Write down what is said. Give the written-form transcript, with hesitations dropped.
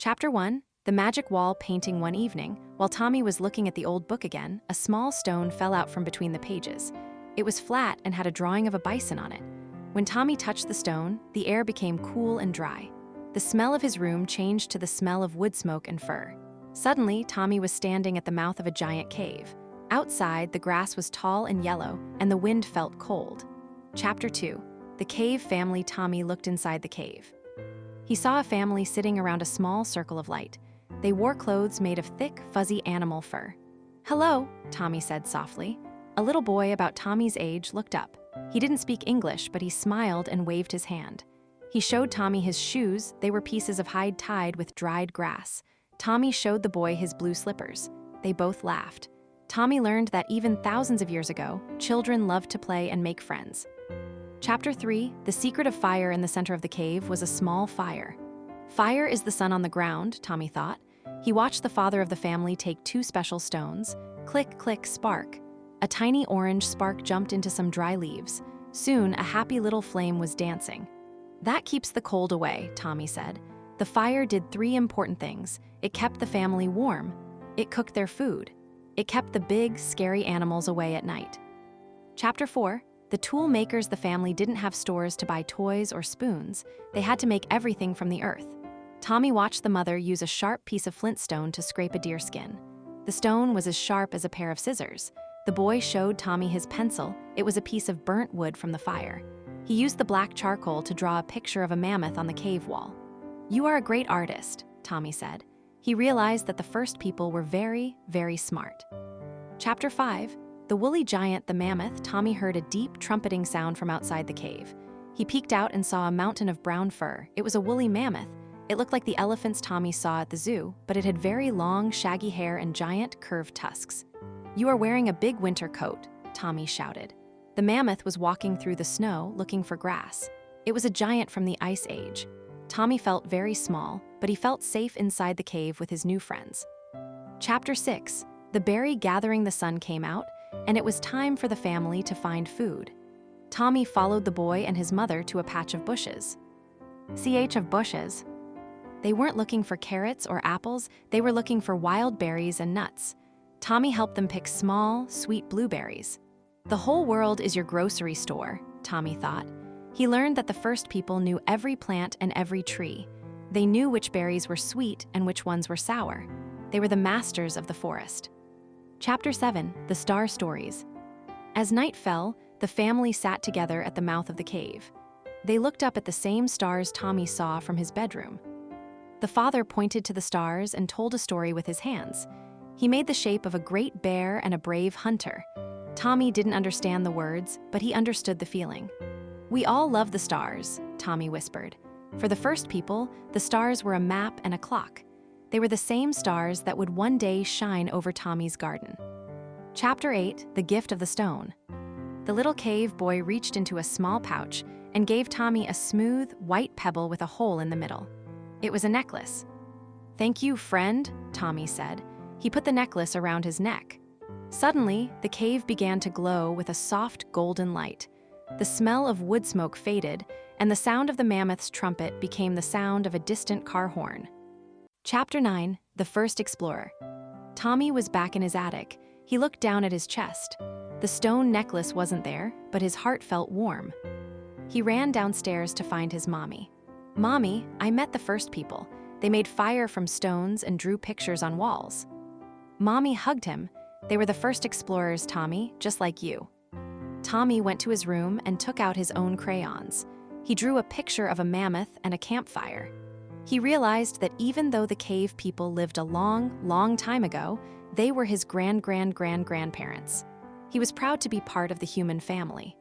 Chapter 1, The Magic Wall Painting. One evening, while Tommy was looking at the old book again, a small stone fell out from between the pages. It was flat and had a drawing of a bison on it. When Tommy touched the stone, the air became cool and dry. The smell of his room changed to the smell of wood smoke and fur. Suddenly, Tommy was standing at the mouth of a giant cave. Outside, the grass was tall and yellow, and the wind felt cold. Chapter 2, The Cave Family. Tommy looked inside the cave. He saw a family sitting around a small circle of light. They wore clothes made of thick, fuzzy animal fur. "Hello," Tommy said softly. A little boy about Tommy's age looked up. He didn't speak English, but he smiled and waved his hand. He showed Tommy his shoes. They were pieces of hide tied with dried grass. Tommy showed the boy his blue slippers. They both laughed. Tommy learned that even thousands of years ago, children loved to play and make friends. Chapter 3, The Secret of Fire. In the center of the cave was a small fire. Fire is the sun on the ground, Tommy thought. He watched the father of the family take two special stones. Click, click, spark. A tiny orange spark jumped into some dry leaves. Soon, a happy little flame was dancing. "That keeps the cold away," Tommy said. The fire did three important things. It kept the family warm. It cooked their food. It kept the big, scary animals away at night. Chapter 4, The Tool Makers. The family didn't have stores to buy toys or spoons. They had to make everything from the earth. Tommy watched the mother use a sharp piece of flintstone to scrape a deerskin. The stone was as sharp as a pair of scissors. The boy showed Tommy his pencil. It was a piece of burnt wood from the fire. He used the black charcoal to draw a picture of a mammoth on the cave wall. "You are a great artist," Tommy said. He realized that the first people were very, very smart. Chapter 5, The Woolly Giant. The mammoth. Tommy heard a deep, trumpeting sound from outside the cave. He peeked out and saw a mountain of brown fur. It was a woolly mammoth. It looked like the elephants Tommy saw at the zoo, but it had very long, shaggy hair and giant, curved tusks. "You are wearing a big winter coat," Tommy shouted. The mammoth was walking through the snow, looking for grass. It was a giant from the Ice Age. Tommy felt very small, but he felt safe inside the cave with his new friends. Chapter 6, The Berry Gathering. The sun came out, and it was time for the family to find food. Tommy followed the boy and his mother to a patch of bushes. Of bushes. They weren't looking for carrots or apples, they were looking for wild berries and nuts. Tommy helped them pick small, sweet blueberries. The whole world is your grocery store, Tommy thought. He learned that the first people knew every plant and every tree. They knew which berries were sweet and which ones were sour. They were the masters of the forest. Chapter 7, The Star Stories. As night fell, the family sat together at the mouth of the cave. They looked up at the same stars Tommy saw from his bedroom. The father pointed to the stars and told a story with his hands. He made the shape of a great bear and a brave hunter. Tommy didn't understand the words, but he understood the feeling. "We all love the stars," Tommy whispered. For the first people, the stars were a map and a clock. They were the same stars that would one day shine over Tommy's garden. Chapter 8, The Gift of the Stone. The little cave boy reached into a small pouch and gave Tommy a smooth, white pebble with a hole in the middle. It was a necklace. "Thank you, friend," Tommy said. He put the necklace around his neck. Suddenly, the cave began to glow with a soft, golden light. The smell of wood smoke faded, and the sound of the mammoth's trumpet became the sound of a distant car horn. Chapter 9, The First Explorer. Tommy was back in his attic. He looked down at his chest. The stone necklace wasn't there, but his heart felt warm. He ran downstairs to find his mommy. "Mommy, I met the first people. They made fire from stones and drew pictures on walls." Mommy hugged him. "They were the first explorers, Tommy, just like you." Tommy went to his room and took out his own crayons. He drew a picture of a mammoth and a campfire. He realized that even though the cave people lived a long, long time ago, they were his grandparents. He was proud to be part of the human family.